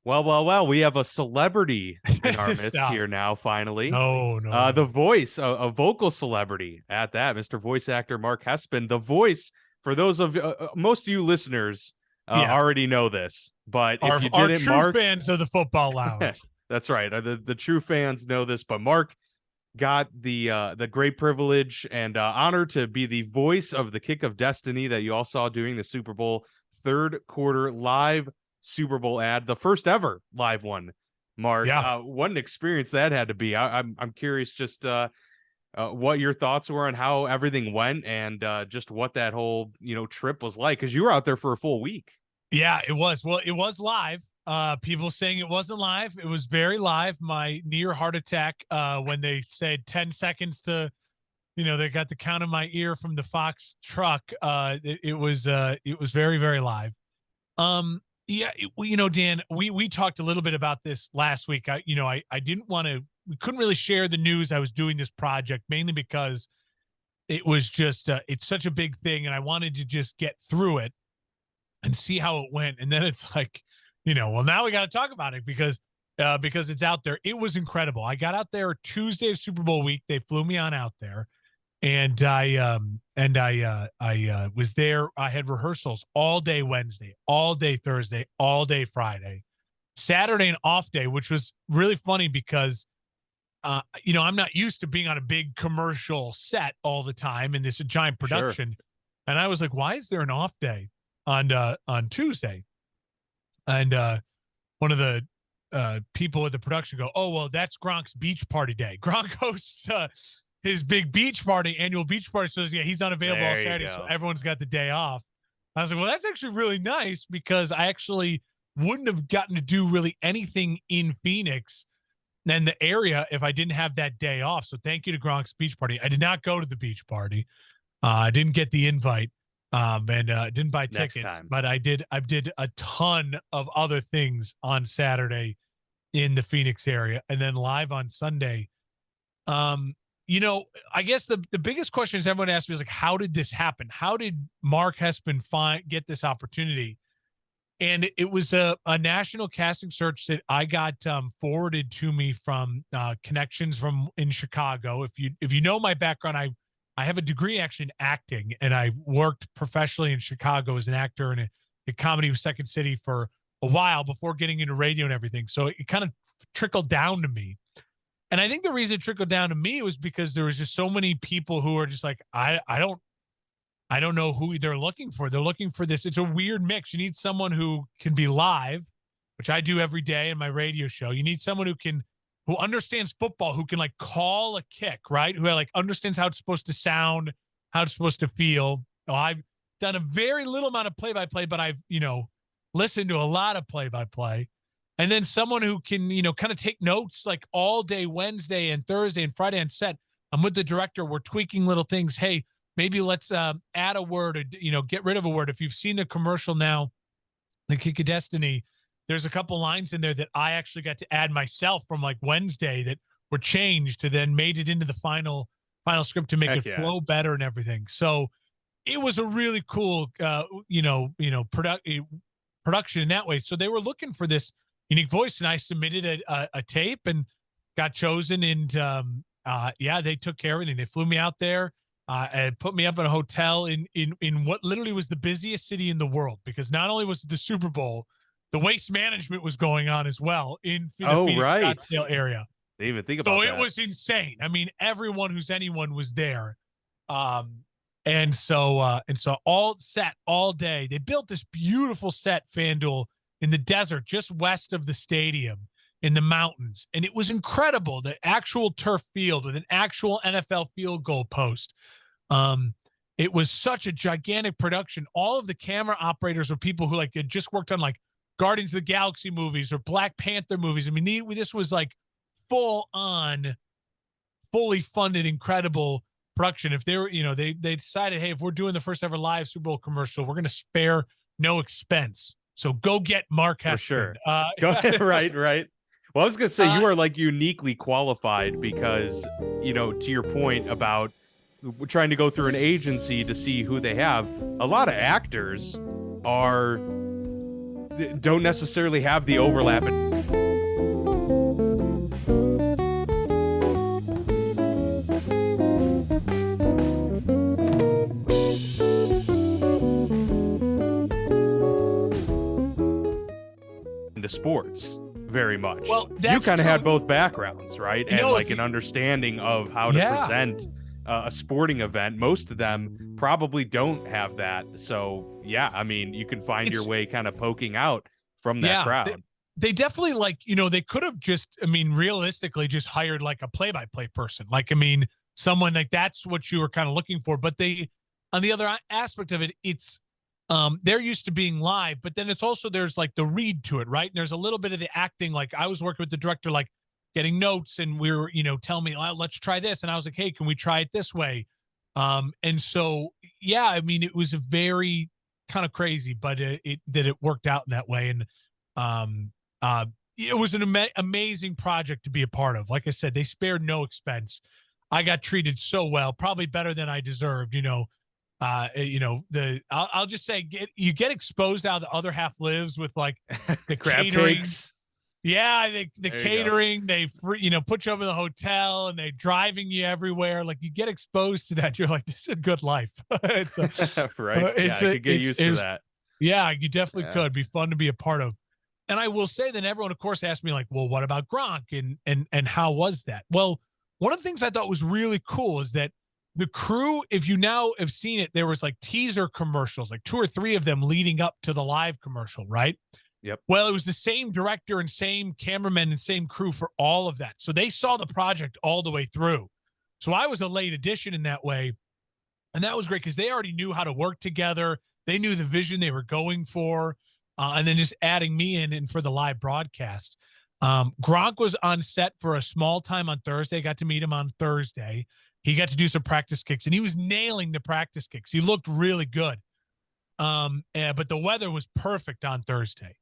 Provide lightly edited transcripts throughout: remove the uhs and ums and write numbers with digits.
Well, we have a celebrity in our midst Stop. here now, finally. No, no, The no. voice, a vocal celebrity at that, Mr. Voice Actor Mark Hespin. The voice, for those of most of you listeners Yeah. already know this, but if you Our didn't, true Mark, fans of the football lounge. that's right. The true fans know this, but Mark got the great privilege and honor to be the voice of the Kick of Destiny that you all saw during the Super Bowl third quarter live Super Bowl ad, the first ever live one. Mark, Yeah. what an experience that had to be. I'm curious just what your thoughts were on how everything went and just what that whole trip was like because you were out there for a full week. Yeah, it was. Well, it was live. People saying it wasn't live. It was very live. My near heart attack when they said 10 seconds to, they got the count in my ear from the Fox truck. It was very, very live. Yeah, Dan, we talked a little bit about this last week. I didn't want to, we couldn't really share the news I was doing this project mainly because it was just, it's such a big thing and I wanted to just get through it and see how it went. And then it's like, well, now we got to talk about it because it's out there. It was incredible. I got out there Tuesday of Super Bowl week. They flew me on out there, and I was there. I had rehearsals all day Wednesday, all day Thursday, all day Friday, Saturday an off day, which was really funny because I'm not used to being on a big commercial set all the time and this a giant Sure. production. And I was like, why is there an off day on Tuesday? And one of the people at the production go, oh, well, that's Gronk's beach party day. Gronk hosts his big beach party, annual beach party. So yeah, he's unavailable all There you Saturday. So go. everyone's got the day off. I was like, well, that's actually really nice because I actually wouldn't have gotten to do really anything in Phoenix and the area if I didn't have that day off. So thank you to Gronk's beach party. I did not go to the beach party. I didn't get the invite, and didn't buy Next tickets, time. but I did a ton of other things on Saturday in the Phoenix area, and then live on Sunday. Um, I guess the biggest question is everyone asks me is like, how did this happen? How did Mark Hespin get this opportunity? And it was a national casting search that I got forwarded to me from connections from in Chicago. If you know my background, I have a degree actually in acting, and I worked professionally in Chicago as an actor in a comedy with Second City for a while before getting into radio and everything. So it kind of trickled down to me. And I think the reason it trickled down to me was because there was just so many people who are just like, I don't know who they're looking for. They're looking for this. It's a weird mix. You need someone who can be live, which I do every day in my radio show. You need someone who understands football, who can like call a kick, right? Who like understands how it's supposed to sound, how it's supposed to feel. Well, I've done a very little amount of play-by-play, but I've, listened to a lot of play-by-play. And then someone who can, kind of take notes like all day Wednesday and Thursday and Friday on set. I'm with the director. We're tweaking little things. Hey, maybe let's add a word or, get rid of a word. If you've seen the commercial now, the Kick of Destiny, there's a couple lines in there that I actually got to add myself from like Wednesday that were changed to then made it into the final script to make Heck it yeah. flow better and everything. So it was a really cool, production in that way. So they were looking for this unique voice, and I submitted a tape and got chosen. And they took care of everything. They flew me out there. And put me up in a hotel in what literally was the busiest city in the world, because not only was it the Super Bowl, the Waste Management was going on as well in the Oh, Phoenix right. Scottsdale area. Didn't even think So about it that. was insane. I mean, everyone who's anyone was there. And so all set all day. They built this beautiful set, FanDuel, in the desert just west of the stadium in the mountains. And it was incredible. The actual turf field with an actual NFL field goal post. It was such a gigantic production. All of the camera operators were people who like had just worked on like Guardians of the Galaxy movies or Black Panther movies. I mean, this was like full on, fully funded, incredible production. If they were, they decided, hey, if we're doing the first ever live Super Bowl commercial, we're going to spare no expense. So go get Mark Hespin. For sure. Go ahead. Right. Well, I was going to say you are like uniquely qualified because, to your point about trying to go through an agency to see who they have, a lot of actors are don't necessarily have the overlap. Into sports very much. Well, you that's kind of had true. both backgrounds, right? You And know, like an understanding of how to Yeah. present a sporting event. Most of them probably don't have that. So yeah, I mean, you can find your It's- way kind of poking out from that Yeah, crowd. they definitely, like, you know, they could have just, I mean, realistically just hired like a play-by-play person. Like, I mean, someone like that's what you were kind of looking for. But they, on the other aspect of it, it's they're used to being live, but then it's also, there's like the read to it, right? And there's a little bit of the acting. Like, I was working with the director, like getting notes, and we were, you know, telling me, oh, let's try this. And I was like, hey, can we try it this way? And so, yeah, I mean, it was a very kind of crazy, but it worked out in that way. And um, uh, it was an amazing project to be a part of. Like I said, they spared no expense. I got treated so well, probably better than I deserved. I'll just say, you get exposed how the other half lives with like the Crab catering. cakes. Yeah, the There you go. catering, they put you up in the hotel and they're driving you everywhere. Like, you get exposed to that. You're like, this is a good life. It's Right. Yeah, I could get used to that. yeah, you definitely Yeah. could. Be fun to be a part of. And I will say, then everyone, of course, asked me like, well, what about Gronk? And how was that? Well, one of the things I thought was really cool is that the crew, if you now have seen it, there was like teaser commercials, like 2 or 3 of them leading up to the live commercial, right? Yep. Well, it was the same director and same cameraman and same crew for all of that. So they saw the project all the way through. So I was a late addition in that way. And that was great because they already knew how to work together. They knew the vision they were going for. And then just adding me in and for the live broadcast. Gronk was on set for a small time on Thursday. Got to meet him on Thursday. He got to do some practice kicks, and he was nailing the practice kicks. He looked really good. But the weather was perfect on Thursday.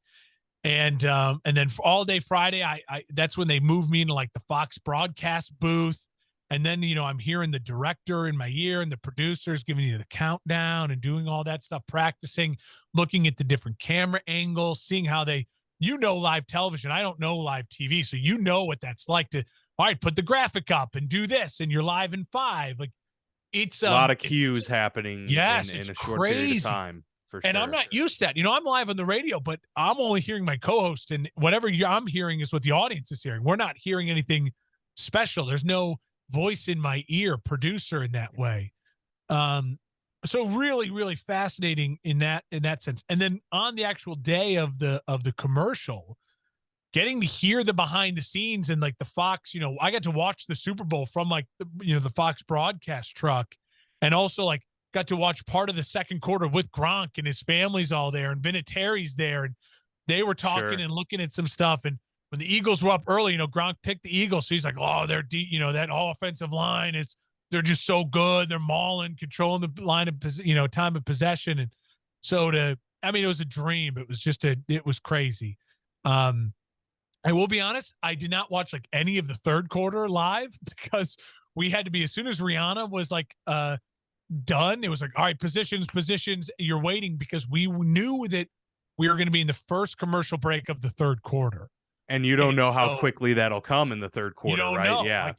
And then for all day Friday, I that's when they moved me into like the Fox broadcast booth. And then, you know, I'm hearing the director in my ear and the producers giving you the countdown and doing all that stuff, practicing, looking at the different camera angles, seeing how they, live television. I don't know live TV. So you know what that's like to, all right, put the graphic up and do this. And you're live in 5. Like, it's a lot of cues happening yes, in it's a short crazy. period of time. And I'm not used to that. I'm live on the radio, but I'm only hearing my co-host, and whatever I'm hearing is what the audience is hearing. We're not hearing anything special. There's no voice in my ear, producer in that way. So really, really fascinating in that sense. And then on the actual day of the commercial, getting to hear the behind the scenes and like the Fox, I got to watch the Super Bowl from like, the Fox broadcast truck, and also like got to watch part of the second quarter with Gronk, and his family's all there, and Vinatieri's there, and they were talking and looking at some stuff. And when the Eagles were up early, Gronk picked the Eagles. So he's like, oh, they're deep, that all offensive line they're just so good. They're mauling, controlling the line of, time of possession. And so it was a dream. It was it was crazy. I will be honest, I did not watch like any of the third quarter live because we had to be, as soon as Rihanna was like done, it was like, all right, positions, you're waiting, because we knew that we were going to be in the first commercial break of the third quarter. And you don't know how quickly that'll come in the third quarter, you don't right? know. Yeah.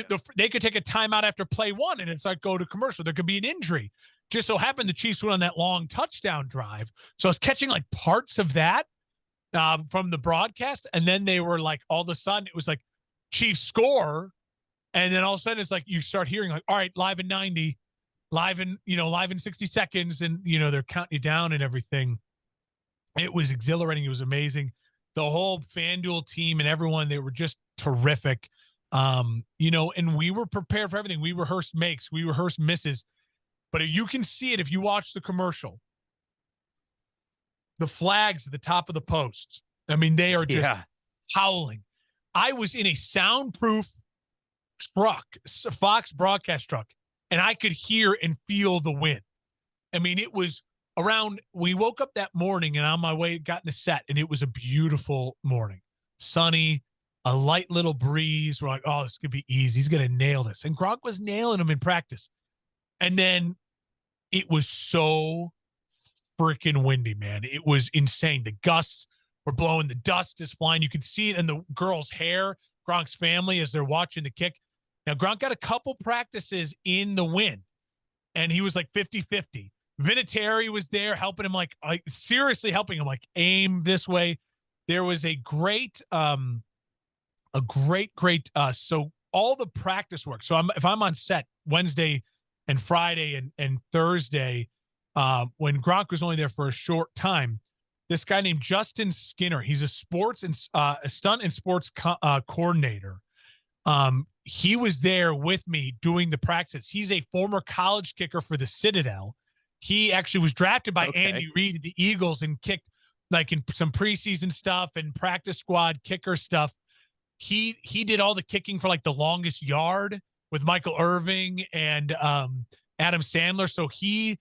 Like they could take a timeout after play 1, and it's like, go to commercial. There could be an injury. Just so happened the Chiefs went on that long touchdown drive. So I was catching like parts of that from the broadcast. And then they were like, all of a sudden it was like Chiefs score. And then all of a sudden it's like, you start hearing like, all right, live in 90, live in 60 seconds. And, they're counting you down and everything. It was exhilarating. It was amazing. The whole FanDuel team and everyone, they were just terrific. And we were prepared for everything. We rehearsed makes, we rehearsed misses, but you can see it if you watch the commercial. The flags at the top of the posts, I mean, they are just howling. I was in a soundproof truck, Fox broadcast truck, and I could hear and feel the wind. I mean, it was we woke up that morning, and on my way, got in the set, and it was a beautiful morning. Sunny, a light little breeze. We're like, oh, this could be easy. He's going to nail this. And Gronk was nailing them in practice. And then it was so freaking windy, man. It was insane. The gusts were blowing. The dust is flying. You could see it in the girl's hair, Gronk's family, as they're watching the kick. Now, Gronk got a couple practices in the wind, and he was like 50-50. Vinatieri was there helping him, like seriously helping him, like aim this way. There was a great, so all the practice work. So if I'm on set Wednesday and Friday and Thursday, when Gronk was only there for a short time, this guy named Justin Skinner, he's a sports and a stunt and sports coordinator. He was there with me doing the practice. He's a former college kicker for the Citadel. He actually was drafted by Andy Reid, the Eagles, and kicked like in some preseason stuff and practice squad kicker stuff. He did all the kicking for like the longest yard with Michael Irving and Adam Sandler. So he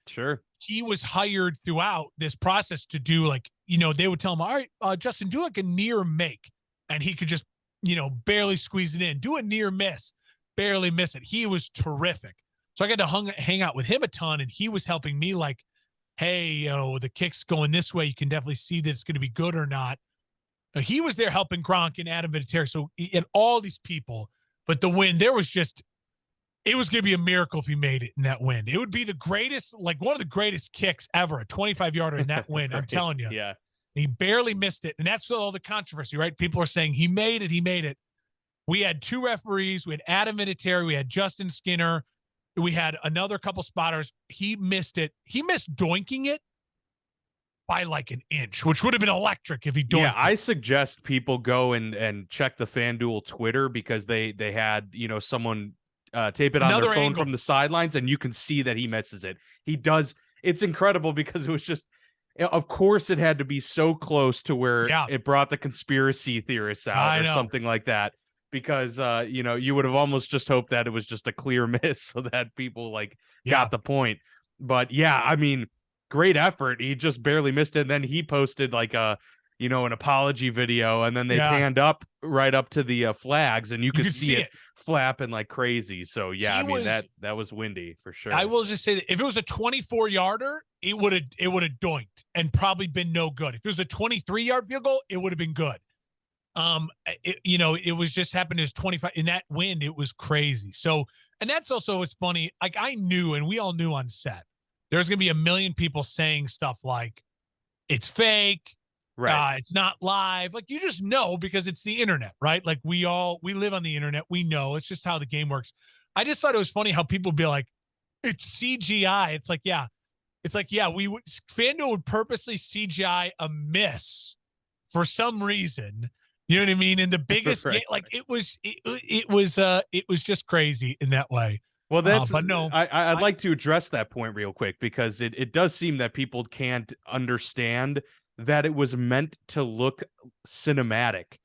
was hired throughout this process to do, like, they would tell him, all right, Justin, do like a near make. And he could just, barely squeeze it in, do a near miss, barely miss it. He was terrific. So I got to hang out with him a ton, and he was helping me like, hey, the kick's going this way. You can definitely see that it's going to be good or not. He was there helping Gronk and Adam Vinatieri. So, and all these people, but the wind, it was going to be a miracle if he made it in that wind. It would be the greatest, like one of the greatest kicks ever, a 25-yarder in that wind. Right. I'm telling you. Yeah. He barely missed it. And that's all the controversy, right? People are saying he made it. We had two referees. We had Adam Vinatieri. We had Justin Skinner. We had another couple spotters. He missed it. He missed doinking it by like an inch, which would have been electric if he doinked it. I suggest people go and check the FanDuel Twitter, because they had, someone tape it on their phone from the sidelines, and you can see that he misses it. He does. It's incredible, because it was just, of course it had to be so close to where it brought the conspiracy theorists out or something like that. Because, you would have almost just hoped that it was just a clear miss so that people got the point. But I mean, great effort. He just barely missed it. And then he posted an apology video, and then they panned up right up to the flags, and you could see it flapping like crazy. So that was windy for sure. I will just say that if it was a 24-yarder, it would have doinked and probably been no good. If it was a 23-yard field goal, it would have been good. It was just happened as 25 in that wind. It was crazy. So, and that's also, it's funny. Like I knew, and we all knew on set, there's going to be a million people saying stuff like it's fake. Right. It's not live. Like you just know, because it's the internet, right? Like we live on the internet. We know it's just how the game works. I just thought it was funny how people be like, it's CGI. It's like, FanDuel would purposely CGI a miss for some reason. You know what I mean? In the biggest game, like it was just crazy in that way. Well, but no, I'd like to address that point real quick, because it does seem that people can't understand that it was meant to look cinematic.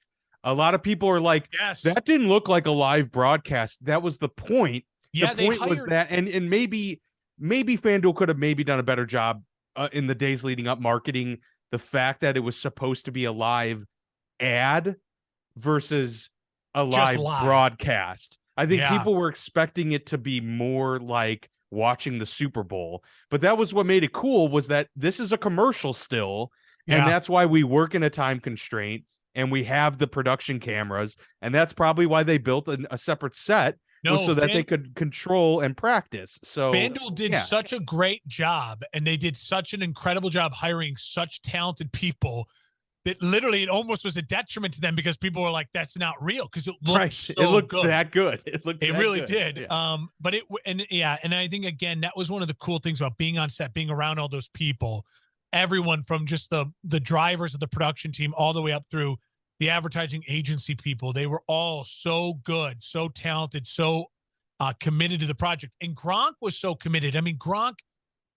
A lot of people are like, that didn't look like a live broadcast. That was the point. Yeah, the point was that, and maybe FanDuel could have maybe done a better job in the days leading up marketing the fact that it was supposed to be a live ad versus a live broadcast. I think people were expecting it to be more like watching the Super Bowl, but that was what made it cool, was that this is a commercial still, and that's why we work in a time constraint, and we have the production cameras, and that's probably why they built a separate set, so that they could control and practice. So FanDuel did such a great job, and they did such an incredible job hiring such talented people that literally it almost was a detriment to them, because people were like, that's not real, because it looked so it looked good. That good. It really did. But and I think, again, that was one of the cool things about being on set, being around all those people, everyone from just the drivers of the production team all the way up through the advertising agency people. They were all so good, so talented, so committed to the project. And Gronk was so committed. I mean, Gronk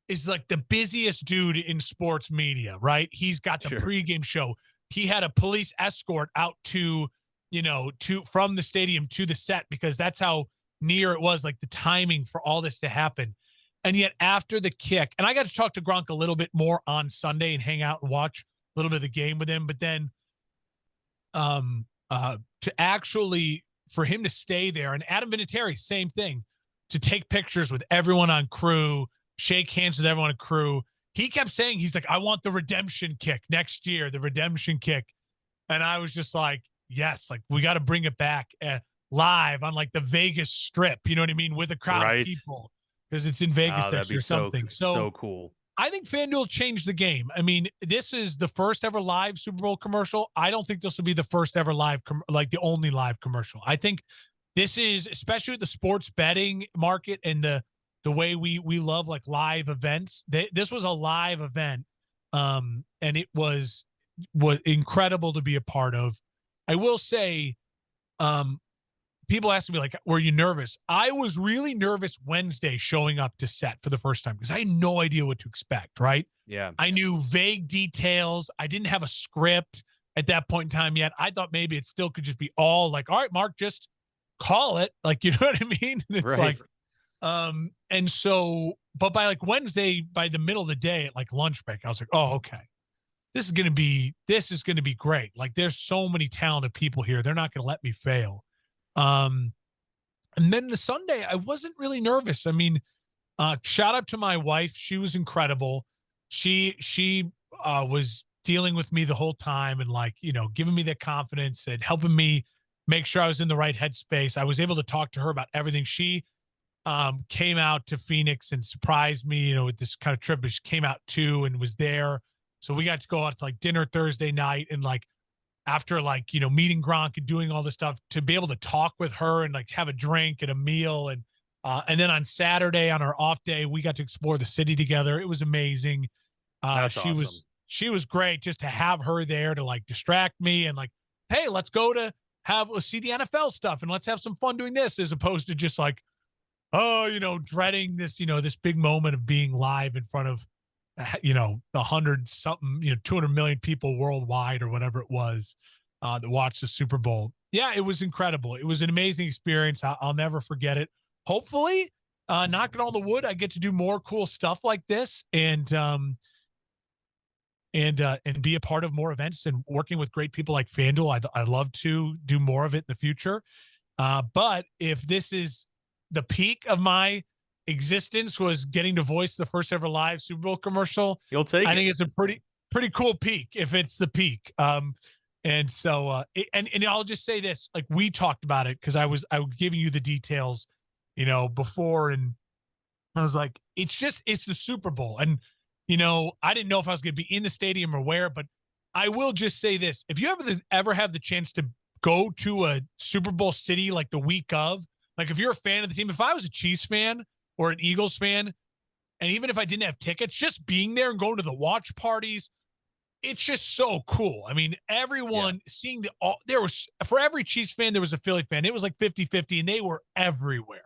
is like the busiest dude in sports media, right? He's got the pregame show. He had a police escort out from the stadium to the set, because that's how near it was, like the timing for all this to happen. And yet after the kick, and I got to talk to Gronk a little bit more on Sunday and hang out and watch a little bit of the game with him. But then to actually, for him to stay there, and Adam Vinatieri, same thing, to take pictures with everyone on crew, shake hands with everyone on crew. he kept saying, he's like, I want the redemption kick next year, the redemption kick. And I was just like, yes, like we got to bring it back live on like the Vegas Strip. You know what I mean? With a crowd of Right. people, because it's in Vegas Oh, that'd next be year or something. so So cool. I think FanDuel changed the game. I mean, this is the first ever live Super Bowl commercial. I don't think this will be the first ever live, like the only live commercial. I think this is, especially with the sports betting market and the way we love like live events. This was a live event, and it was incredible to be a part of. I will say, people ask me like, were you nervous? I was really nervous Wednesday showing up to set for the first time because I had no idea what to expect, right? Yeah. I knew vague details. I didn't have a script at that point in time yet. I thought maybe it still could just be all like, all right, Mark, just call it. Like, you know what I mean? And it's Right. like, and so, but by like Wednesday, by the middle of the day at like lunch break, I was like, oh, okay. This is going to be great. Like there's so many talented people here. They're not going to let me fail. And then the Sunday, I wasn't really nervous. I mean, shout out to my wife. She was incredible. She was dealing with me the whole time and like, you know, giving me the confidence and helping me make sure I was in the right headspace. I was able to talk to her about everything. She came out to Phoenix and surprised me, you know, with this kind of trip. But she came out too and was there. So we got to go out to like dinner Thursday night, and like after like, you know, meeting Gronk and doing all this stuff, to be able to talk with her and like have a drink and a meal. And then on Saturday on our off day, we got to explore the city together. It was amazing. That's She awesome. she was great just to have her there to like distract me and like, hey, let's see the NFL stuff and let's have some fun doing this, as opposed to just like, oh, you know, dreading this, you know, this big moment of being live in front of, you know, 100 something, you know, 200 million people worldwide or whatever it was that watched the Super Bowl. Yeah, it was incredible. It was an amazing experience. I'll never forget it. Hopefully, knocking on the wood, I get to do more cool stuff like this and be a part of more events and working with great people like FanDuel. I'd love to do more of it in the future. But if this is the peak of my existence, was getting to voice the first ever live Super Bowl commercial, You'll take I it. think it's a pretty cool peak if it's the peak. And so and I'll just say this, like we talked about it because I was giving you the details, you know, before, and I was like, it's the Super Bowl. And, you know, I didn't know if I was going to be in the stadium or where, but I will just say this. If you ever have the chance to go to a Super Bowl city like the week of, like if you're a fan of the team, if I was a Chiefs fan or an Eagles fan, and even if I didn't have tickets, just being there and going to the watch parties, it's just so cool. I mean, everyone seeing there was, for every Chiefs fan, there was a Philly fan. It was like 50-50 and they were everywhere.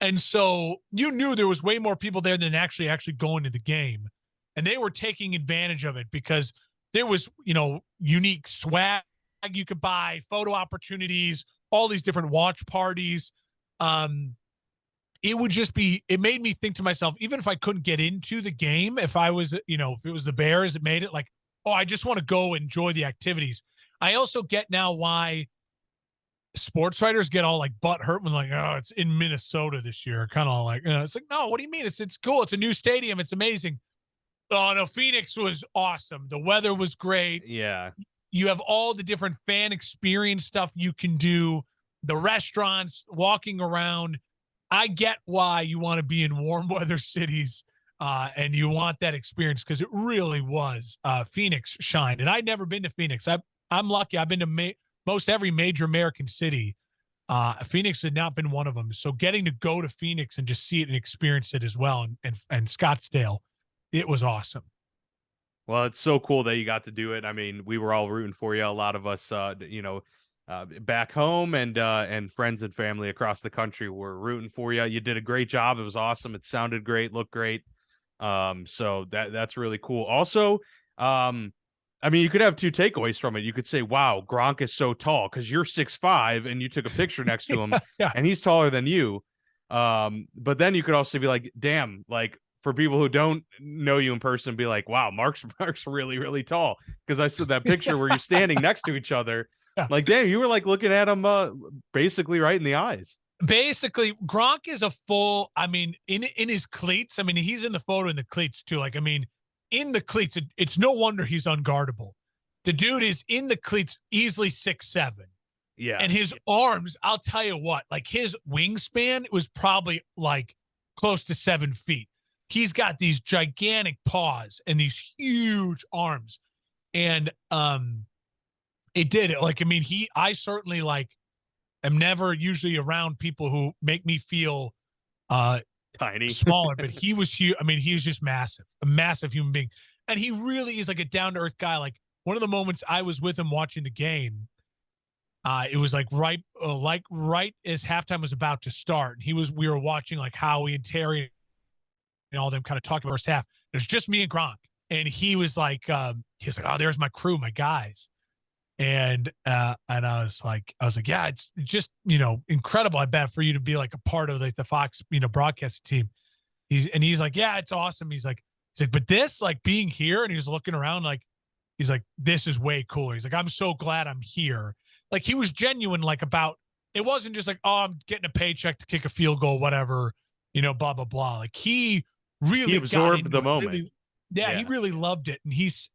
And so you knew there was way more people there than actually going to the game. And they were taking advantage of it because there was, you know, unique swag you could buy, photo opportunities, all these different watch parties. It made me think to myself, even if I couldn't get into the game, if I was, you know, if it was the Bears that made it, like, oh, I just want to go enjoy the activities. I also get now why sports writers get all like butt hurt when like, oh, it's in Minnesota this year. Kind of like, it's like, no, what do you mean? It's cool. It's a new stadium. It's amazing. Oh no, Phoenix was awesome. The weather was great. Yeah. You have all the different fan experience stuff you can do, the restaurants, walking around. I get why you want to be in warm weather cities and you want that experience, because it really was Phoenix shined. And I'd never been to Phoenix. I'm lucky. I've been to most every major American city. Phoenix had not been one of them. So getting to go to Phoenix and just see it and experience it as well, and Scottsdale, it was awesome. Well, it's so cool that you got to do it. I mean, we were all rooting for you. A lot of us, back home and friends and family across the country were rooting for you. You did a great job. It was awesome. It sounded great, looked great. So that's really cool. Also, I mean, you could have two takeaways from it. You could say, wow, Gronk is so tall because you're 6'5" and you took a picture next to him Yeah. and he's taller than you. But then you could also be like, damn, like for people who don't know you in person, be like, wow, Mark's really, really tall. Because I saw that picture where you're standing next to each other. Yeah. Like, damn, you were like looking at him basically right in the eyes. Basically, Gronk is a full, I mean, in his cleats. I mean, he's in the photo in the cleats too. Like, I mean, in the cleats. It's no wonder he's unguardable. The dude is in the cleats easily 6'7". Yeah. And his arms, I'll tell you what, like his wingspan was probably like close to 7 feet. He's got these gigantic paws and these huge arms. And it did it. Like, I mean, I certainly like am never usually around people who make me feel tiny, smaller, but he was huge. I mean, he was just massive, a massive human being. And he really is like a down to earth guy. Like one of the moments I was with him watching the game, it was like right as halftime was about to start. We were watching like Howie and Terry and all them kind of talking about first half. It was just me and Gronk. And he was like, oh, there's my crew, my guys. And I was like, yeah, it's just, incredible. I bet for you to be like a part of like the Fox, broadcast team. He's like, yeah, it's awesome. He's like, but this, like being here, and he was looking around like, he's like, this is way cooler. He's like, I'm so glad I'm here. Like he was genuine, like about, it wasn't just like, oh, I'm getting a paycheck to kick a field goal, whatever, blah, blah, blah. Like he really absorbed the moment. Really, yeah, he really loved it. And he's,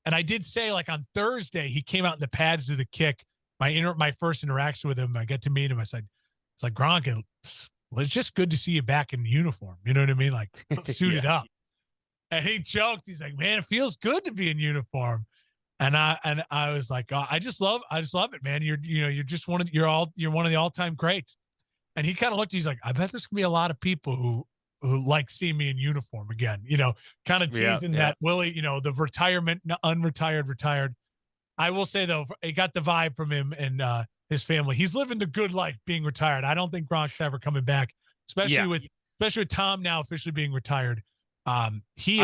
and I did say, like on Thursday, he came out in the pads to the kick. My first interaction with him, I got to meet him. I said, it's like, Gronk, it's just good to see you back in uniform. You know what I mean? Like suited up. And he joked. He's like, man, it feels good to be in uniform. And I was like, oh, I just love it, man. You're one of the all-time greats. And he kind of looked, he's like, I bet there's gonna be a lot of people who like see me in uniform again, kind of teasing that Willie, the retirement, unretired, retired. I will say though, it got the vibe from him and his family. He's living the good life being retired. I don't think Gronk's ever coming back, especially with Tom now officially being retired. I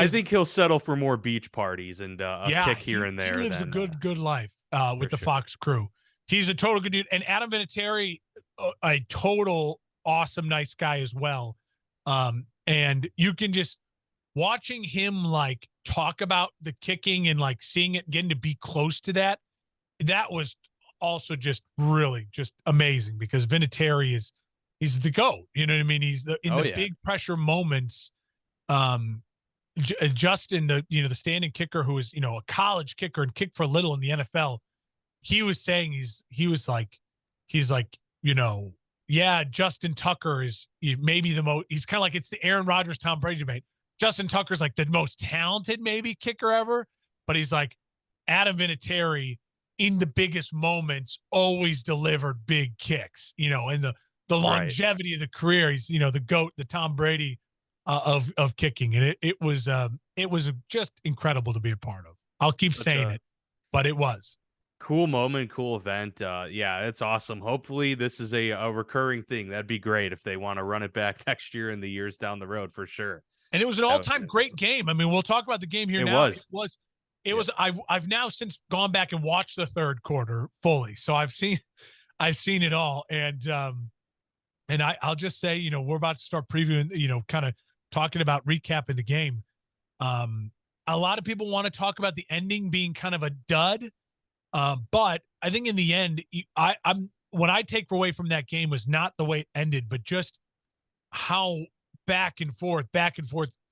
think he'll settle for more beach parties and a kick here and there. He lives a good life with the Fox crew. He's a total good dude. And Adam Vinatieri, a total awesome, nice guy as well. And you can just watching him like talk about the kicking and like seeing it, getting to be close to that. That was also just really just amazing because Vinatieri he's the GOAT. You know what I mean? He's in the big pressure moments. Justin, the standing kicker who is, a college kicker and kicked for little in the NFL. He was saying he's like, yeah, Justin Tucker is maybe the most, he's kind of like, it's the Aaron Rodgers, Tom Brady debate. Justin Tucker's like the most talented maybe kicker ever, but he's like Adam Vinatieri in the biggest moments always delivered big kicks, and the longevity of the career. He's, the GOAT, the Tom Brady of kicking. And it was just incredible to be a part of. I'll keep saying it, but it was. Cool moment, cool event. Yeah, it's awesome. Hopefully this is a recurring thing. That'd be great if they want to run it back next year and the years down the road for sure. And it was an all-time great game. I mean, we'll talk about the game here now. It was. I've now since gone back and watched the third quarter fully. So I've seen it all. And I'll just say, we're about to start previewing, kind of talking about recapping the game. A lot of people want to talk about the ending being kind of a dud. But I think in the end, what I take away from that game was not the way it ended, but just how back and forth.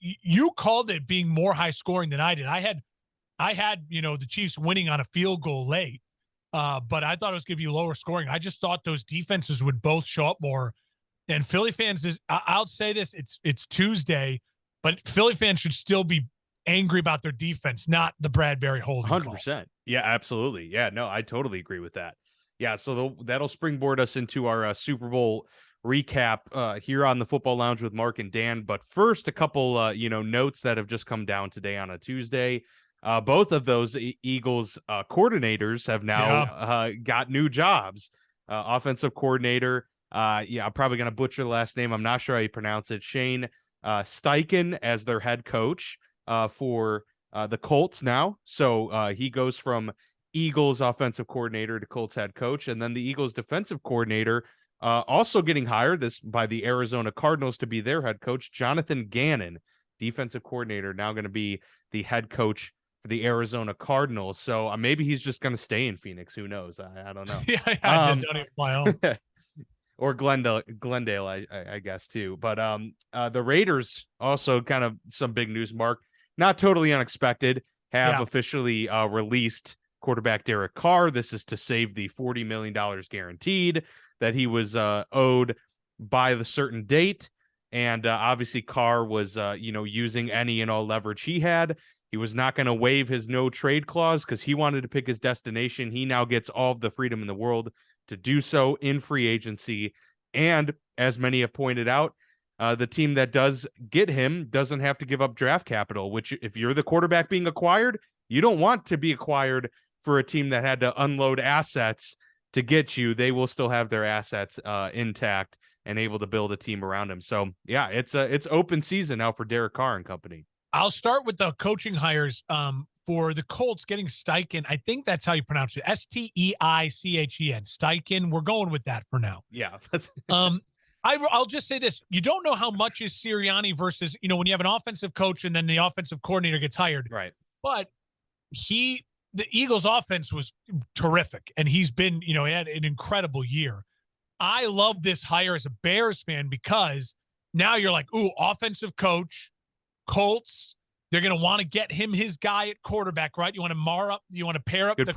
You called it being more high scoring than I did. I had, the Chiefs winning on a field goal late. But I thought it was going to be lower scoring. I just thought those defenses would both show up more. And Philly fans I'll say this, it's Tuesday, but Philly fans should still be angry about their defense, not the Bradbury holding 100%. Call. Yeah, absolutely. Yeah, no, I totally agree with that. Yeah, so that'll springboard us into our Super Bowl recap here on the Football Lounge with Mark and Dan. But first, a couple notes that have just come down today on a Tuesday. Both of those Eagles coordinators have now got new jobs. Offensive coordinator, I'm probably going to butcher the last name. I'm not sure how you pronounce it. Shane Steichen as their head coach for the Colts now. So he goes from Eagles offensive coordinator to Colts head coach. And then the Eagles defensive coordinator also getting hired by the Arizona Cardinals to be their head coach. Jonathan Gannon, defensive coordinator, now going to be the head coach for the Arizona Cardinals. So maybe he's just going to stay in Phoenix. Who knows? I don't know. I just don't even fly home. or Glendale, I guess too. But the Raiders also kind of some big news. Mark, not totally unexpected, have Yeah. officially released quarterback Derek Carr. This is to save the $40 million guaranteed that he was owed by the certain date. And obviously, Carr was using any and all leverage he had. He was not going to waive his no trade clause because he wanted to pick his destination. He now gets all of the freedom in the world to do so in free agency. And as many have pointed out, the team that does get him doesn't have to give up draft capital, which if you're the quarterback being acquired, you don't want to be acquired for a team that had to unload assets to get you. They will still have their assets intact and able to build a team around him. So yeah, it's open season now for Derek Carr and company. I'll start with the coaching hires for the Colts getting Steichen. I think that's how you pronounce it. Steichen. Steichen. We're going with that for now. Yeah. That's I'll just say this. You don't know how much is Sirianni versus, when you have an offensive coach and then the offensive coordinator gets hired. Right. But the Eagles offense was terrific. And he's been, he had an incredible year. I love this hire as a Bears fan because now you're like, ooh, offensive coach, Colts. They're going to want to get him his guy at quarterback, right? You want to pair up the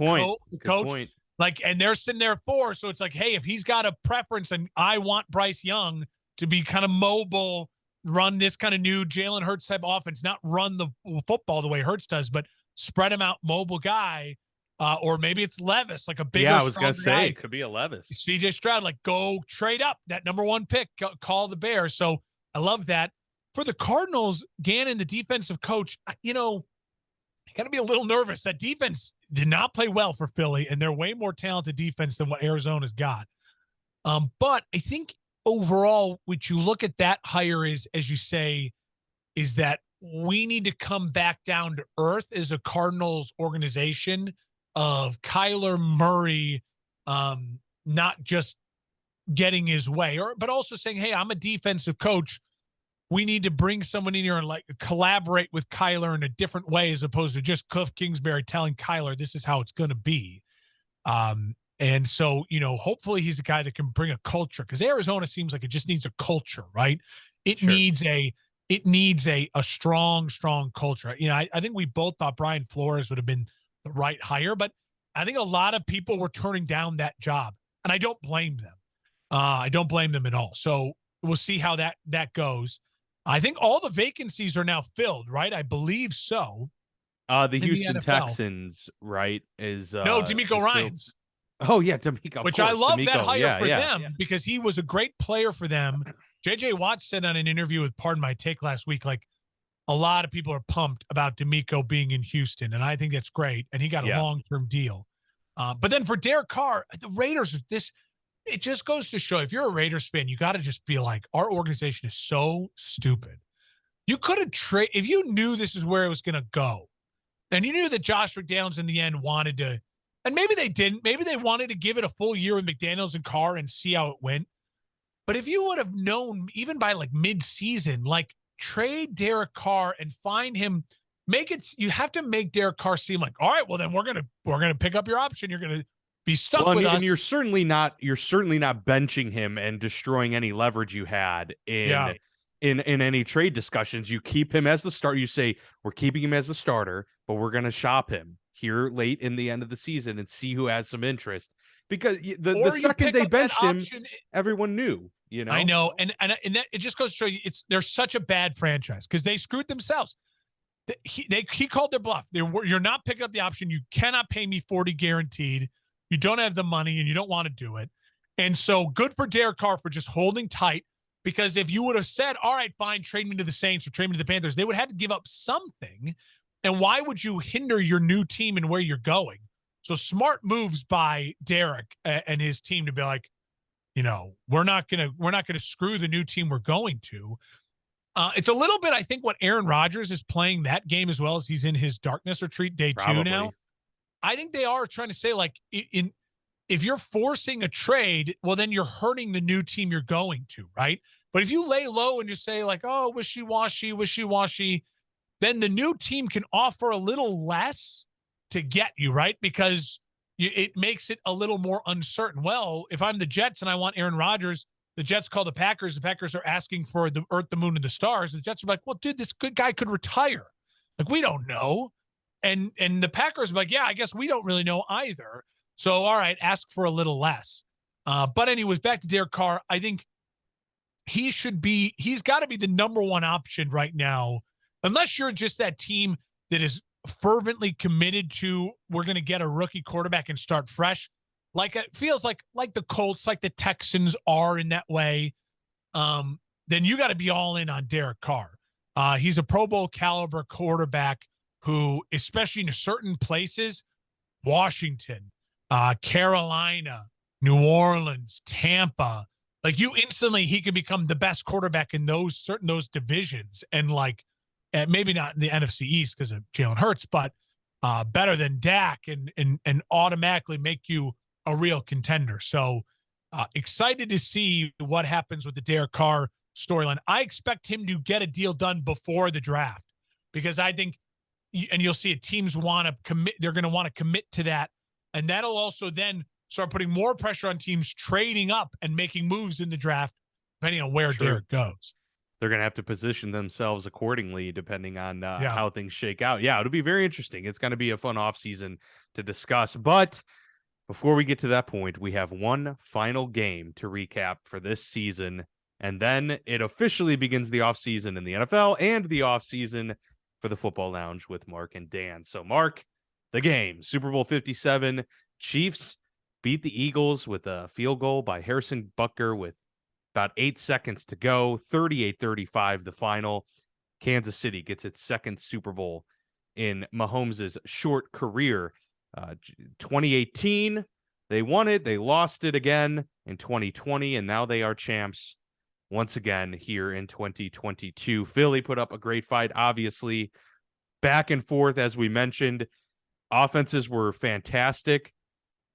coach. Point. Like, and they're sitting there for, so it's like, hey, if he's got a preference and I want Bryce Young to be kind of mobile, run this kind of new Jalen Hurts type offense, not run the football the way Hurts does, but spread him out, mobile guy. Or maybe it's Levis, like a bigger, I was going to say, guy. it could be a Levis. CJ Stroud, like, go trade up that number one pick, call the Bears. So I love that. For the Cardinals, Gannon, the defensive coach, you got to be a little nervous. That defense did not play well for Philly, and they're way more talented defense than what Arizona's got. But I think overall, what you look at that hire is, as you say, is that we need to come back down to earth as a Cardinals organization of Kyler Murray not just getting his way, but also saying, hey, I'm a defensive coach. We need to bring someone in here and like collaborate with Kyler in a different way as opposed to just Cliff Kingsbury telling Kyler this is how it's going to be. And so, hopefully he's a guy that can bring a culture because Arizona seems like it just needs a culture, right? It needs a strong culture. I think we both thought Brian Flores would have been the right hire, but I think a lot of people were turning down that job, and I don't blame them. I don't blame them at all. So we'll see how that goes. I think all the vacancies are now filled, right? I believe so. The Houston Texans, right? No, DeMeco Ryans. Oh yeah, DeMeco. Which I love that hire for them because he was a great player for them. JJ Watt said on an interview with Pardon My Take last week, like a lot of people are pumped about DeMeco being in Houston, and I think that's great. And he got a long-term deal. But then for Derek Carr, the Raiders, it just goes to show if you're a Raiders fan, you got to just be like, our organization is so stupid. You could have if you knew this is where it was going to go, and you knew that Josh McDaniels in the end wanted to, and maybe they didn't, maybe they wanted to give it a full year with McDaniels and Carr and see how it went. But if you would have known even by like mid-season, like trade Derek Carr and find him, you have to make Derek Carr seem like, all right, well then we're gonna pick up your option. You're gonna be stuck with us. And you're certainly not benching him and destroying any leverage you had in any trade discussions. You keep him as the starter. You say we're keeping him as the starter, but we're going to shop him here late in the end of the season and see who has some interest. Because the second they benched him, everyone knew. I know, and that it just goes to show you they're such a bad franchise because they screwed themselves. He called their bluff. You're not picking up the option. You cannot pay me 40 guaranteed. You don't have the money and you don't want to do it. And so good for Derek Carr for just holding tight, because if you would have said, all right, fine, trade me to the Saints or trade me to the Panthers, they would have to give up something. And why would you hinder your new team and where you're going? So smart moves by Derek and his team to be like, we're not gonna screw the new team we're going to. It's a little bit, I think, what Aaron Rodgers is playing that game as well as he's in his darkness retreat day 2 now. I think they are trying to say, like, if you're forcing a trade, well, then you're hurting the new team you're going to, right? But if you lay low and just say, like, oh, wishy-washy, then the new team can offer a little less to get you, right? Because it makes it a little more uncertain. Well, if I'm the Jets and I want Aaron Rodgers, the Jets call the Packers. The Packers are asking for the earth, the moon, and the stars. The Jets are like, well, dude, this good guy could retire. Like, we don't know. And the Packers are like, yeah, I guess we don't really know either. So, all right, ask for a little less. But anyways, back to Derek Carr. I think he's got to be the number one option right now, unless you're just that team that is fervently committed to, we're going to get a rookie quarterback and start fresh. Like it feels like the Colts, like the Texans are in that way. Then you got to be all in on Derek Carr. He's a Pro Bowl caliber quarterback who, especially in certain places, Washington, Carolina, New Orleans, Tampa, like he could become the best quarterback in those divisions. And like, maybe not in the NFC East because of Jalen Hurts, but better than Dak and automatically make you a real contender. So excited to see what happens with the Derek Carr storyline. I expect him to get a deal done before the draft because I think, and you'll see it, teams want to commit. They're going to want to commit to that. And that'll also then start putting more pressure on teams trading up and making moves in the draft, depending on where Derek goes. They're going to have to position themselves accordingly depending on how things shake out. Yeah, it'll be very interesting. It's going to be a fun offseason to discuss. But before we get to that point, we have one final game to recap for this season. And then it officially begins the offseason in the NFL and the offseason for the Football Lounge with Mark and Dan. So, Mark, the game, Super Bowl 57, Chiefs beat the Eagles with a field goal by Harrison Butker with about 8 seconds to go, 38-35 the final. Kansas City gets its second Super Bowl in Mahomes' short career. 2018, they won it. They lost it again in 2020, and now they are champs once again here in 2022. Philly put up a great fight, obviously. Back and forth, as we mentioned. Offenses were fantastic.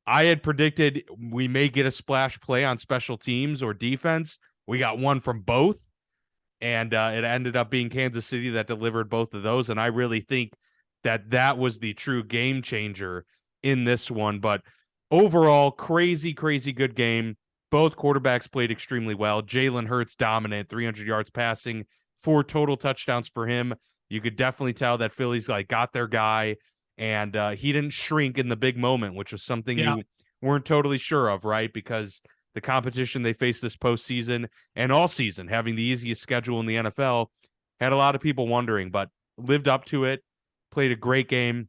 I had predicted we may get a splash play on special teams or defense. We got one from both, and it ended up being Kansas City that delivered both of those, and I really think that was the true game changer in this one. But overall, crazy good game. Both quarterbacks played extremely well. Jalen Hurts dominant, 300 yards passing, 4 total touchdowns for him. You could definitely tell that Philly's got their guy. And he didn't shrink in the big moment, which was something you weren't totally sure of, right? Because the competition they faced this postseason and all season, having the easiest schedule in the NFL, had a lot of people wondering, but lived up to it, played a great game.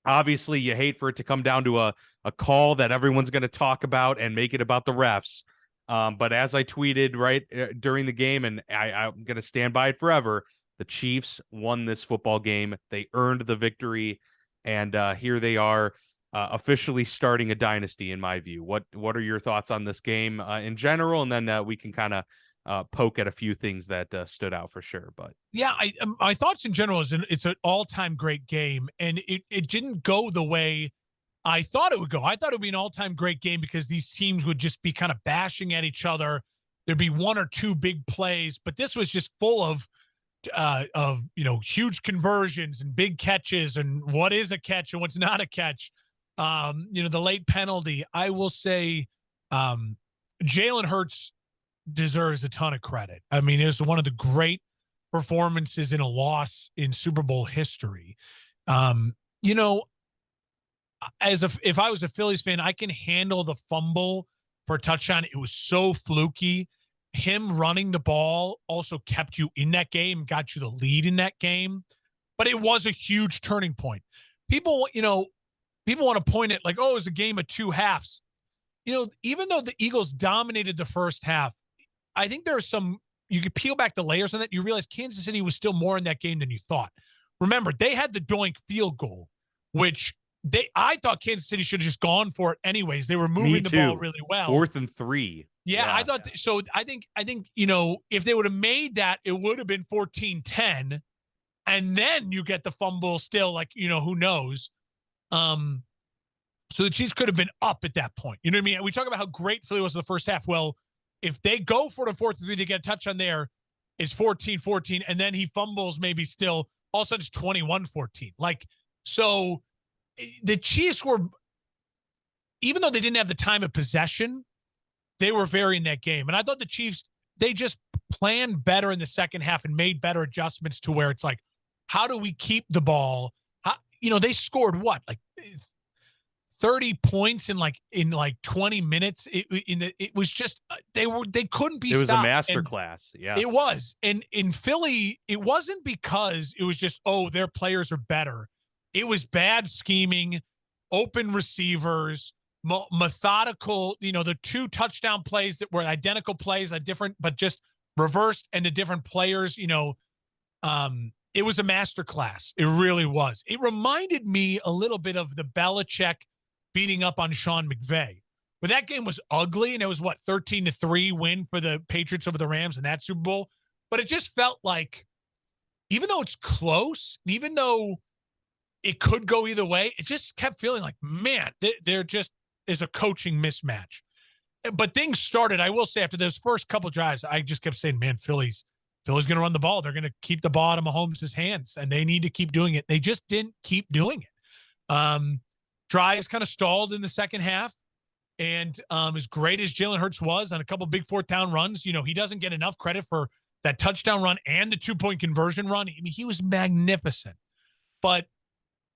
Obviously, you hate for it to come down to a call that everyone's going to talk about and make it about the refs. But as I tweeted right during the game, and I'm going to stand by it forever, the Chiefs won this football game. They earned the victory. And here they are officially starting a dynasty, in my view. What are your thoughts on this game in general? And then we can kind of poke at a few things that stood out for sure. But yeah, my thoughts in general is it's an all-time great game. And it didn't go the way I thought it would go. I thought it would be an all-time great game because these teams would just be kind of bashing at each other. There'd be 1 or 2 big plays, but this was just full of huge conversions and big catches and what is a catch and what's not a catch. The late penalty. I will say Jalen Hurts deserves a ton of credit. I mean, it was one of the great performances in a loss in Super Bowl history. If I was a Phillies fan, I can handle the fumble for a touchdown. It was so fluky. Him running the ball also kept you in that game, got you the lead in that game. But it was a huge turning point. People want to point it like, oh, it was a game of 2 halves. Even though the Eagles dominated the first half, I think you could peel back the layers on that. You realize Kansas City was still more in that game than you thought. Remember, they had the doink field goal, which I thought Kansas City should have just gone for it anyways. They were moving the ball really well. 4th and 3. Yeah, I thought so. I think if they would have made that, it would have been 14-10, and then you get the fumble still. Who knows? So the Chiefs could have been up at that point. You know what I mean? We talk about how great Philly was in the first half. Well, if they go for the 4th and 3, they get a touchdown there. It's 14-14, and then he fumbles maybe still. All of a sudden, it's 21-14. So the Chiefs were even though they didn't have the time of possession, they were very in that game. And I thought the Chiefs, they just planned better in the second half and made better adjustments to where it's like, how do we keep the ball? How, they scored what? Like 30 points in 20 minutes. It was just they couldn't be stopped. It was a masterclass. Yeah. It was. And in Philly, it wasn't because it was just, their players are better. It was bad scheming, open receivers, methodical, the 2 touchdown plays that were identical plays, but just reversed, and the different players, it was a masterclass. It really was. It reminded me a little bit of the Belichick beating up on Sean McVay. But that game was ugly, and it was 13-3 win for the Patriots over the Rams in that Super Bowl. But it just felt like, even though it's close, even though it could go either way, it just kept feeling like, man, there just is a coaching mismatch. But things started, I will say, after those first couple drives, I just kept saying, man, Philly's going to run the ball. They're going to keep the ball out of Mahomes' hands, and they need to keep doing it. They just didn't keep doing it. Drives kind of stalled in the second half. And as great as Jalen Hurts was on a couple big 4th down runs, he doesn't get enough credit for that touchdown run and the 2-point conversion run. I mean, he was magnificent. But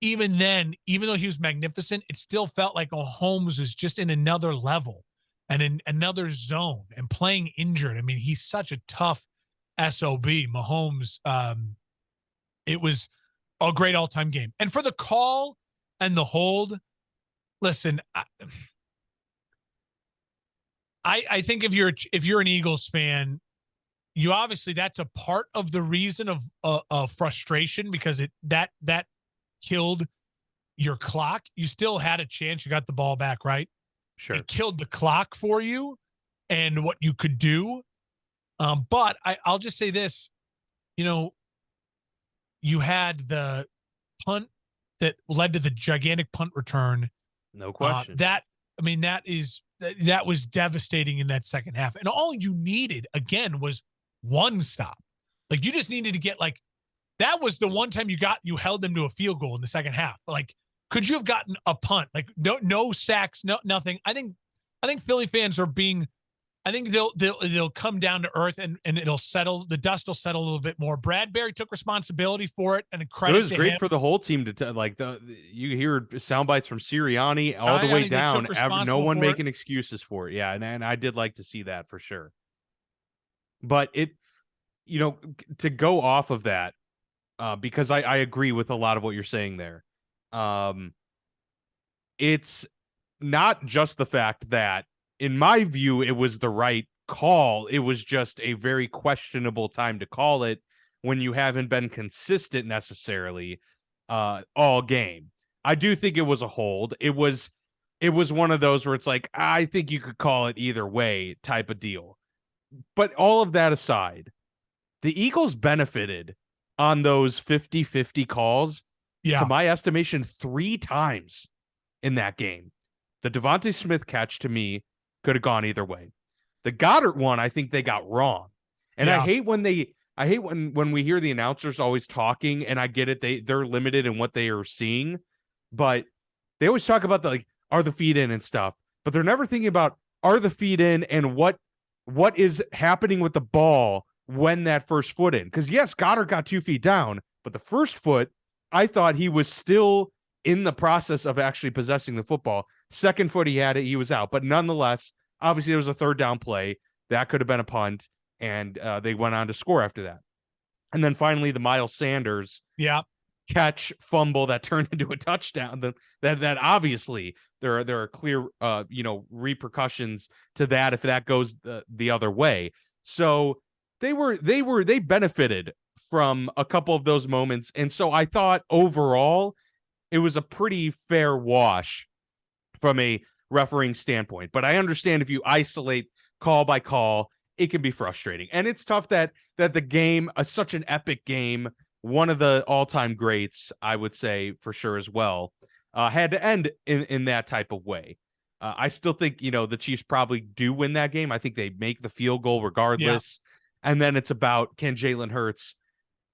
even then, even though he was magnificent, it still felt like Mahomes was just in another level and in another zone and playing injured. I mean, he's such a tough SOB, Mahomes. It was a great all-time game. And for the call and the hold, listen, I think if you're an Eagles fan, you obviously, that's a part of the reason of frustration, because that killed your clock. You still had a chance. You got the ball back, right? Sure. It killed the clock for you and what you could do. But I'll just say this, you had the punt that led to the gigantic punt return. No question. That was devastating in that second half. And all you needed, again, was one stop. Like, you just needed to get, that was the one time you held them to a field goal in the second half. Like, could you have gotten a punt? Like, no sacks, nothing. I think Philly fans are being, I think they'll come down to earth, and it'll settle. The dust will settle a little bit more. Bradbury took responsibility for it, and credit. It was great him. for the whole team to you hear sound bites from Sirianni all the way down. No one making excuses for it. Yeah, and I did like to see that for sure. But to go off of that, because I agree with a lot of what you're saying there. It's not just the fact that, in my view, it was the right call. It was just a very questionable time to call it when you haven't been consistent necessarily all game. I do think it was a hold. It was one of those where it's like, I think you could call it either way type of deal. But all of that aside, the Eagles benefited on those 50-50 calls, to my estimation, 3 times in that game. The Devontae Smith catch, to me, could have gone either way. The Goddard one, I think they got wrong. And I hate when we hear the announcers always talking, and I get it, they're limited in what they are seeing, but they always talk about are the feet in and stuff, but they're never thinking about, are the feet in and what is happening with the ball when that first foot in. Because yes, Goddard got 2 feet down, but the first foot, I thought he was still in the process of actually possessing the football. Second foot, he had it, he was out. But nonetheless, obviously there was a 3rd down play. That could have been a punt, and they went on to score after that. And then finally, the Miles Sanders catch fumble that turned into a touchdown. That obviously there are clear repercussions to that if that goes the other way. So they benefited from a couple of those moments, and so I thought overall it was a pretty fair wash from a refereeing standpoint. But I understand if you isolate call by call, it can be frustrating. And it's tough that the game, such an epic game, one of the all-time greats, I would say for sure as well, had to end in that type of way. I still think, the Chiefs probably do win that game. I think they make the field goal regardless. Yeah. And then it's about, can Jalen Hurts,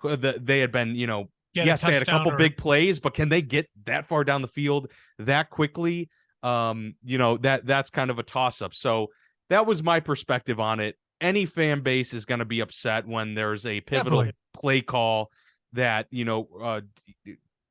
they had been, yes, they had a couple big plays, but can they get that far down the field that quickly? that's kind of a toss up. So that was my perspective on it. Any fan base is going to be upset when there's a pivotal Definitely. play call that,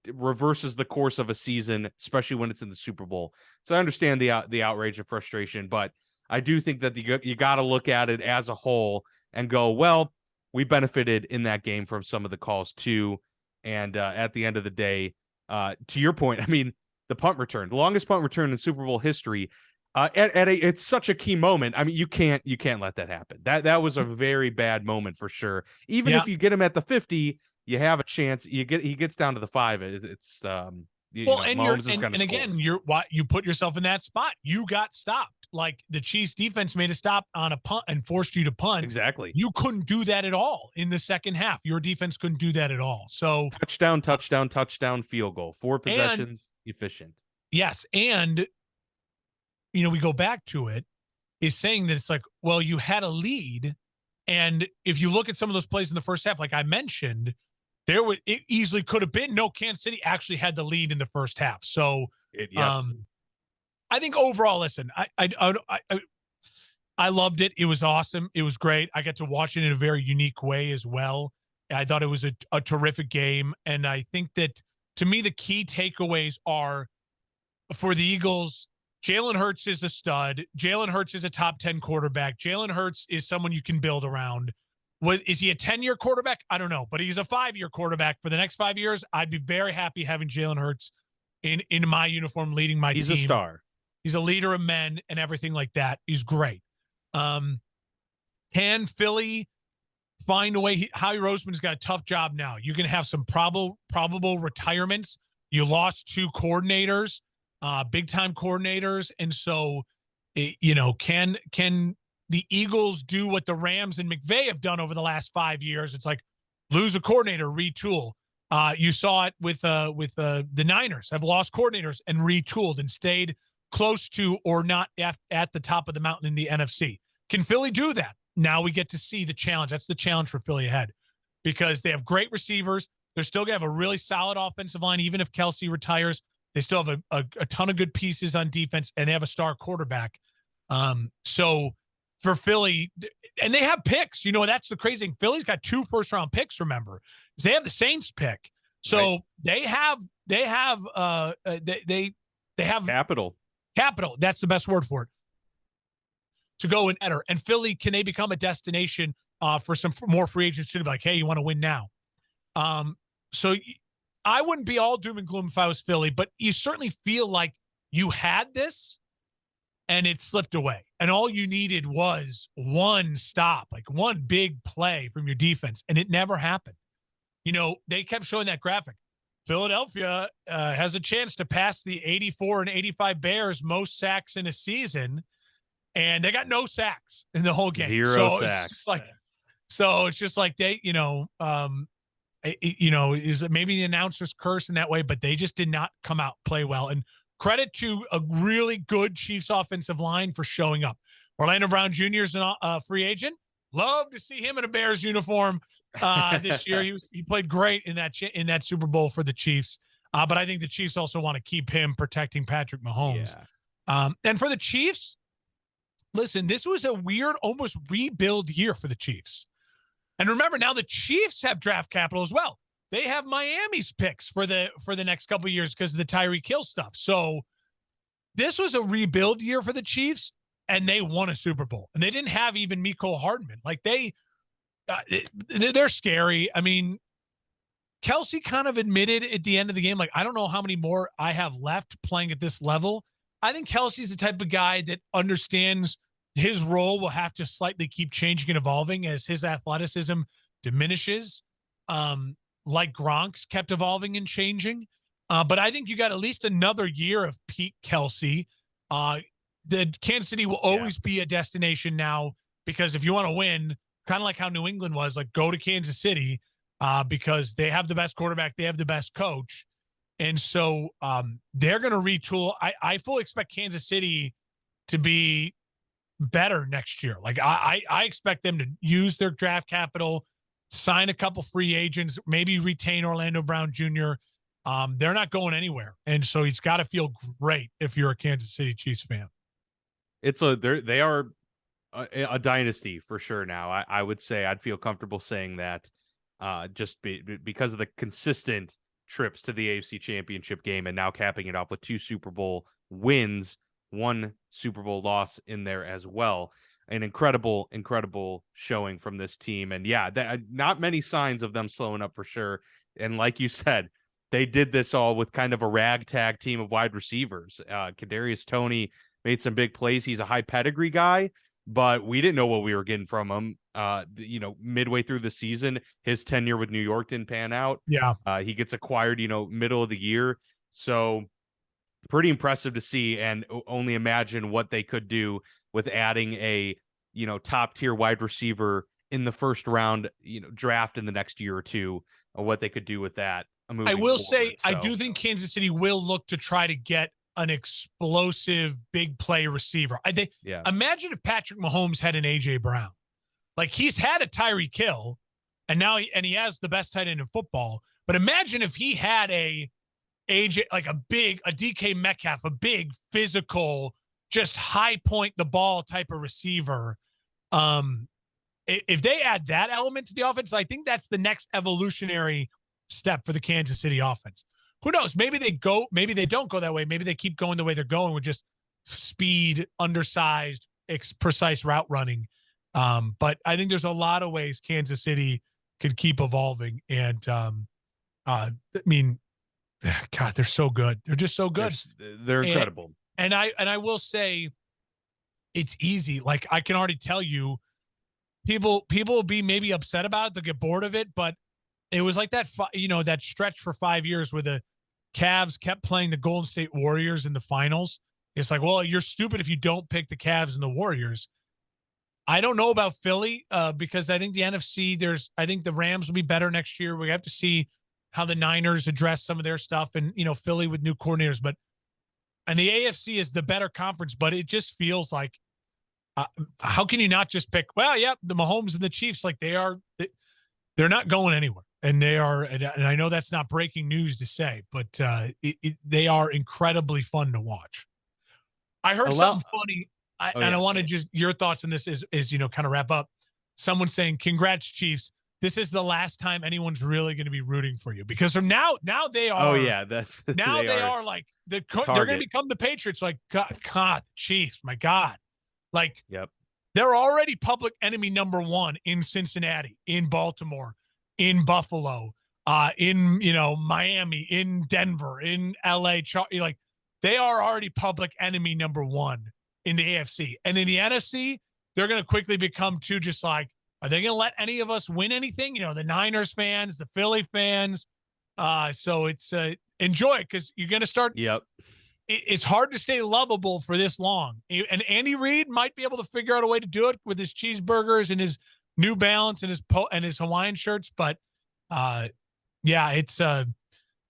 reverses the course of a season, especially when it's in the Super Bowl. So I understand the outrage and frustration, but I do think that you got to look at it as a whole and go, well, we benefited in that game from some of the calls too. And at the end of the day, to your point, I mean, the punt return, the longest punt return in Super Bowl history, it's such a key moment. I mean, you can't let that happen. That was a very bad moment for sure. Even Yeah. if you get him at the 50, you have a chance. He gets down to the 5. It's Mahomes is going to and score. again, you put yourself in that spot. You got stopped. Like the Chiefs defense made a stop on a punt and forced you to punt. Exactly. You couldn't do that at all in the second half. Your defense couldn't do that at all. So touchdown, field goal, 4 possessions, efficient. Yes, and we go back to it, is saying that it's like, well, you had a lead, and if you look at some of those plays in the first half, like I mentioned, it easily could have been Kansas City actually had the lead in the first half. So Yes. I think overall, listen, I loved it. It was awesome. It was great. I got to watch it in a very unique way as well. I thought it was a terrific game. And I think that, to me, the key takeaways are, for the Eagles, Jalen Hurts is a stud. Jalen Hurts is a top 10 quarterback. Jalen Hurts is someone you can build around. Is he a 10-year quarterback? I don't know, but he's a 5-year quarterback for the next 5 years. I'd be very happy having Jalen Hurts in my uniform leading my team. He's a star. He's a leader of men and everything like that. He's great. Can Philly find a way? Howie Roseman's got a tough job now. You can have some probable retirements. You lost 2 coordinators, big time coordinators, and so can the Eagles do what the Rams and McVay have done over the last 5 years? It's like lose a coordinator, retool. You saw it with the Niners have lost coordinators and retooled and stayed close to or not at the top of the mountain in the NFC. Can Philly do that? Now we get to see the challenge. That's the challenge for Philly ahead, because they have great receivers. They're still going to have a really solid offensive line, even if Kelsey retires. They still have a ton of good pieces on defense, and they have a star quarterback. So for Philly, and they have picks. That's the crazy thing. Philly's got 2 first-round picks, remember. They have the Saints pick. So they have capital. Capital, that's the best word for it, to go and enter. And Philly, can they become a destination for some more free agents to be like, hey, you want to win now? So I wouldn't be all doom and gloom if I was Philly, but you certainly feel like you had this and it slipped away. And all you needed was one stop, like one big play from your defense, and it never happened. They kept showing that graphic. Philadelphia has a chance to pass the 84 and 85 Bears most sacks in a season, and they got no sacks in the whole game. 0 sacks. It's just like they, is maybe the announcer's curse in that way, but they just did not come out play well. And credit to a really good Chiefs offensive line for showing up. Orlando Brown Jr. is a free agent. Love to see him in a Bears uniform this year. He played great in that Super Bowl for the Chiefs. But I think the Chiefs also want to keep him protecting Patrick Mahomes. Yeah. And for the Chiefs, listen, this was a weird, almost rebuild year for the Chiefs. And remember, now the Chiefs have draft capital as well. They have Miami's picks for the next couple of years because of the Tyreek Hill stuff. So this was a rebuild year for the Chiefs, and they won a Super Bowl. And they didn't have even Mecole Hardman. Like they're scary. I mean, Kelsey kind of admitted at the end of the game, like, I don't know how many more I have left playing at this level. I think Kelsey's the type of guy that understands his role will have to slightly keep changing and evolving as his athleticism diminishes. Like Gronk's kept evolving and changing. But I think you got at least another year of peak Kelsey. The Kansas City will always be a destination now, because if you want to win, kind of like how New England was, like, go to Kansas City because they have the best quarterback, they have the best coach. And so they're going to retool. I fully expect Kansas City to be better next year. Like I expect them to use their draft capital, sign a couple free agents, maybe retain Orlando Brown Jr. they're not going anywhere. And so he's got to feel great if you're a Kansas City Chiefs fan. They are a dynasty for sure now. I would say I'd feel comfortable saying that because of the consistent trips to the AFC Championship game and now capping it off with 2 Super Bowl wins, 1 Super Bowl loss in there as well. An incredible showing from this team. And yeah, not many signs of them slowing up for sure. And like you said, they did this all with kind of a ragtag team of wide receivers. Kadarius Toney made some big plays. He's a high pedigree guy, but we didn't know what we were getting from him. Midway through the season, his tenure with New York didn't pan out. Yeah. He gets acquired, middle of the year. So pretty impressive to see, and only imagine what they could do with adding a, top tier wide receiver in the first round, draft in the next year or two, or what they could do with that. I will Forward. say, I do think Kansas City will look to try to get an explosive big play receiver. Imagine if Patrick Mahomes had an AJ Brown. Like, he's had a Tyreek Hill, and he has the best tight end in football. But imagine if he had a AJ, like a DK Metcalf, a big physical, just high point the ball type of receiver. If they add that element to the offense, I think that's the next evolutionary step for the Kansas City offense. Who knows? Maybe they don't go that way. Maybe they keep going the way they're going with just speed, undersized, precise route running. But I think there's a lot of ways Kansas City could keep evolving. And God, they're so good. They're just so good. They're incredible. And I will say, it's easy. Like, I can already tell you, people will be maybe upset about it. They'll get bored of it, but it was like that, that stretch for 5 years where the Cavs kept playing the Golden State Warriors in the finals. It's like, well, you're stupid if you don't pick the Cavs and the Warriors. I don't know about Philly because I think the NFC, I think the Rams will be better next year. We have to see how the Niners address some of their stuff, and, Philly with new coordinators. And the AFC is the better conference, but it just feels like, how can you not just pick, the Mahomes and the Chiefs, like they're not going anywhere. And they are, and I know that's not breaking news to say, but they are incredibly fun to watch. I heard something funny, and I want to just your thoughts on this is kind of wrap up. Someone saying, "Congrats, Chiefs! This is the last time anyone's really going to be rooting for you because from now they are. Oh yeah, they are like they're going to become the Patriots. Like God, Chiefs, my God, like yep, they're already public enemy number 1 in Cincinnati, in Baltimore, in Buffalo, in Miami, in Denver, in LA. Like, they are already public enemy number 1 in the AFC, and in the NFC, they're going to quickly become two. Just like, are they going to let any of us win anything? The Niners fans, the Philly fans. So it's enjoy it because you're going to start. Yep. It's hard to stay lovable for this long, and Andy Reid might be able to figure out a way to do it with his cheeseburgers and his New Balance and his Hawaiian shirts. But it's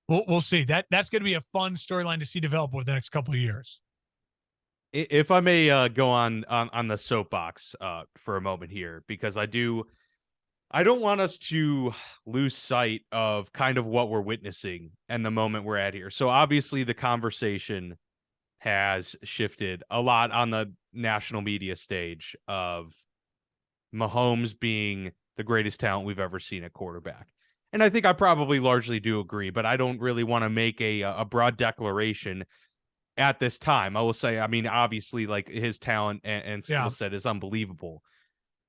we'll see. That's going to be a fun storyline to see develop over the next couple of years. If I may go on the soapbox for a moment here, because I don't want us to lose sight of kind of what we're witnessing and the moment we're at here. So obviously the conversation has shifted a lot on the national media stage of Mahomes being the greatest talent we've ever seen at quarterback. And I think I probably largely do agree, but I don't really want to make a broad declaration at this time. I will say, I mean, obviously, like, his talent and skill set is unbelievable.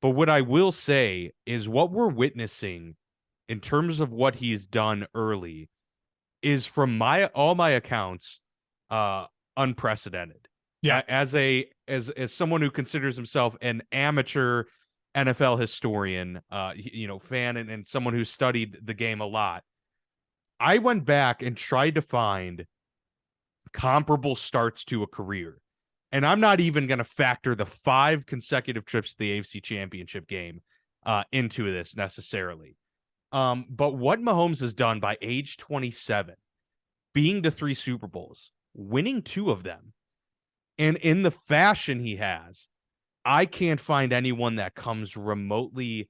But what I will say is what we're witnessing in terms of what he's done early is, from all my accounts, unprecedented. Yeah. As someone who considers himself an amateur NFL historian, fan and someone who studied the game a lot, I went back and tried to find comparable starts to a career. And I'm not even going to factor the 5 consecutive trips to the AFC Championship game into this necessarily. But what Mahomes has done by age 27, being to 3 Super Bowls, winning 2 of them, and in the fashion he has, I can't find anyone that comes remotely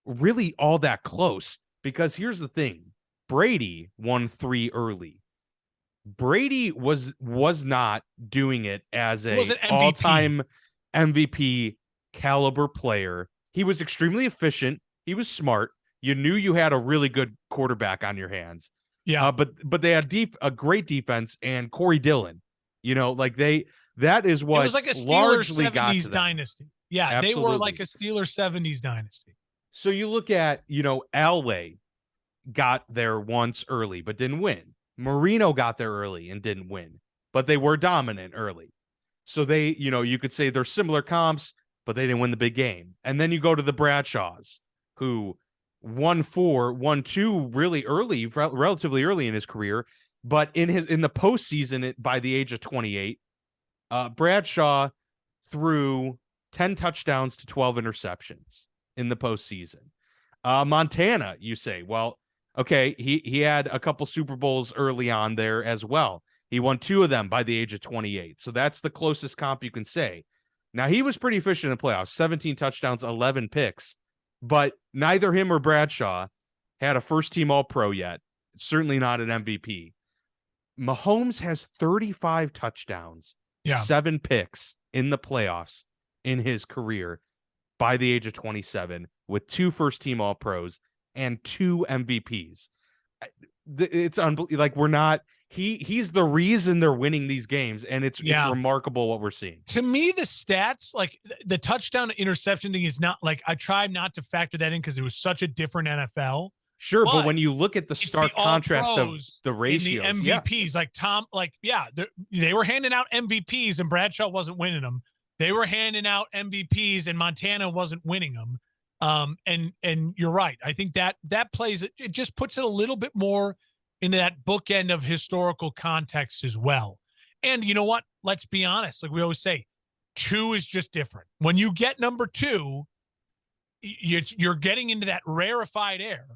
really all that close. Because here's the thing. Brady won 3 early. Brady was not doing it as He was a an MVP. all-time MVP caliber player. He was extremely efficient. He was smart. You knew you had a really good quarterback on your hands. Yeah. But they had a great defense and Corey Dillon. That is It was what like a Steelers largely got to 70s them. dynasty. Yeah, they were like Absolutely. a Steelers 70s dynasty. So you look at, Elway got there once early, but didn't win. Marino got there early and didn't win, but they were dominant early. So they, you could say they're similar comps, but they didn't win the big game. And then you go to the Bradshaws, who won 2 really early, relatively early in his career, but in the postseason by the age of 28, Bradshaw threw 10 touchdowns to 12 interceptions in the postseason. Montana, you say, well, okay, he had a couple Super Bowls early on there as well. He won 2 of them by the age of 28. So that's the closest comp you can say. Now, he was pretty efficient in the playoffs, 17 touchdowns, 11 picks, but neither him or Bradshaw had a first-team All-Pro yet, certainly not an MVP. Mahomes has 35 touchdowns, 7 picks in the playoffs in his career by the age of 27 with 2 first-team All-Pros and 2 MVPs. It's unbelievable. Like, we're not he's the reason they're winning these games, and it's remarkable what we're seeing. To me, the stats, like the touchdown to interception thing, is not like, I tried not to factor that in because it was such a different NFL. Sure, but when you look at the stark contrast of the ratios, the MVPs, like Tom, they were handing out MVPs and Bradshaw wasn't winning them. They were handing out MVPs and Montana wasn't winning them. And you're right. I think that plays, it just puts it a little bit more into that bookend of historical context as well. And you know what? Let's be honest. Like we always say, 2 is just different. When you get number 2, you're getting into that rarefied air.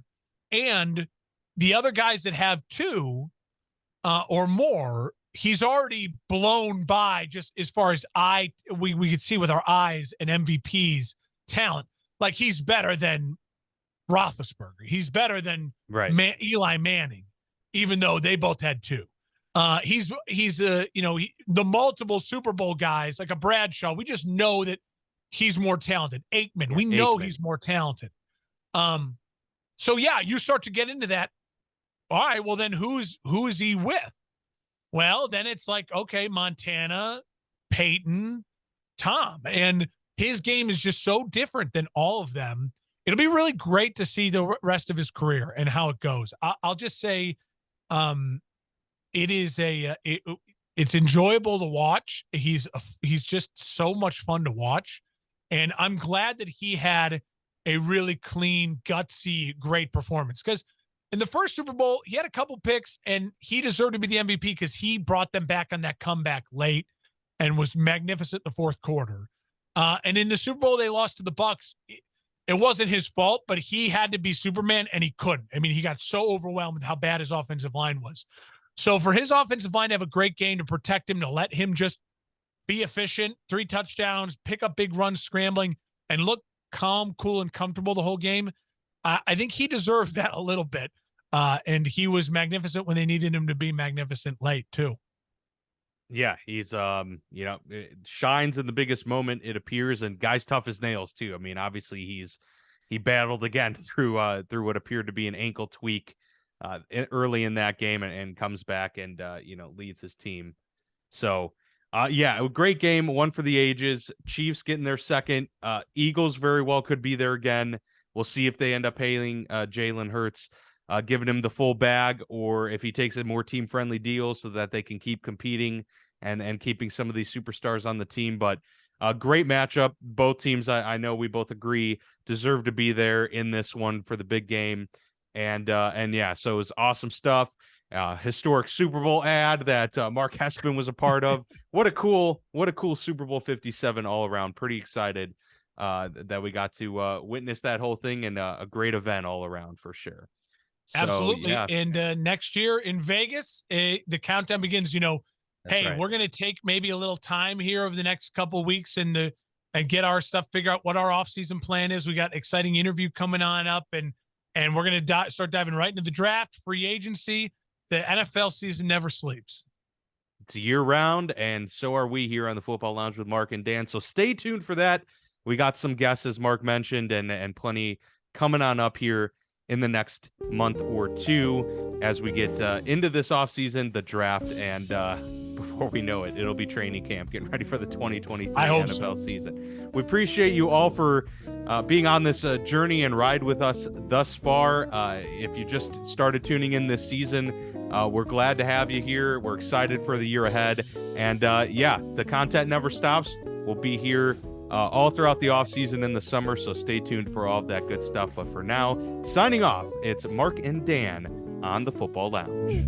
And the other guys that have 2 or more, he's already blown by, just as far as we could see with our eyes, and MVP's talent. Like, he's better than Roethlisberger. He's better than Eli Manning, even though they both had 2. He's the multiple Super Bowl guys, like a Bradshaw. We just know that he's more talented. Aikman, we know he's more talented. So yeah, you start to get into that. All right, well then who is he with? Well, then it's like, okay, Montana, Peyton, Tom, and his game is just so different than all of them. It'll be really great to see the rest of his career and how it goes. I'll just say, it's enjoyable to watch. He's just so much fun to watch, and I'm glad that he had a really clean, gutsy, great performance. Because in the first Super Bowl, he had a couple picks, and he deserved to be the MVP because he brought them back on that comeback late and was magnificent in the fourth quarter. And in the Super Bowl, they lost to the Bucs. It wasn't his fault, but he had to be Superman, and he couldn't. I mean, he got so overwhelmed with how bad his offensive line was. So for his offensive line to have a great game, to protect him, to let him just be efficient, 3 touchdowns, pick up big runs, scrambling, and look calm, cool, and comfortable the whole game, I think he deserved that a little bit. And he was magnificent when they needed him to be magnificent late too. Yeah, he's it shines in the biggest moment, it appears, and guy's tough as nails too. I mean, obviously he battled again through what appeared to be an ankle tweak early in that game, and comes back and leads his team. So a great game, one for the ages. Chiefs getting their second. Eagles very well could be there again. We'll see if they end up paying Jalen Hurts, giving him the full bag, or if he takes a more team-friendly deal so that they can keep competing and keeping some of these superstars on the team. But a great matchup. Both teams, I know we both agree, deserve to be there in this one for the big game. And so it was awesome stuff. Historic Super Bowl ad that Mark Hespin was a part of. What a cool Super Bowl 57 all around. Pretty excited that we got to witness that whole thing, and a great event all around for sure. So, absolutely. Yeah. And next year in Vegas, the countdown begins. That's right. We're going to take maybe a little time here over the next couple of weeks and get our stuff, figure out what our offseason plan is. We got exciting interview coming on up, and And we're going to start diving right into the draft, free agency. The NFL season never sleeps. It's year round, and so are we here on the Football Lounge with Mark and Dan. So stay tuned for that. We got some guests, as Mark mentioned, and plenty coming on up here in the next month or two as we get into this offseason, the draft, and before we know it, it'll be training camp, getting ready for the 2023 NFL season. We appreciate you all for being on this journey and ride with us thus far. If you just started tuning in this season, we're glad to have you here. We're excited for the year ahead. And yeah, the content never stops. We'll be here all throughout the offseason in the summer, so stay tuned for all of that good stuff. But for now, signing off, it's Mark and Dan on the Football Lounge.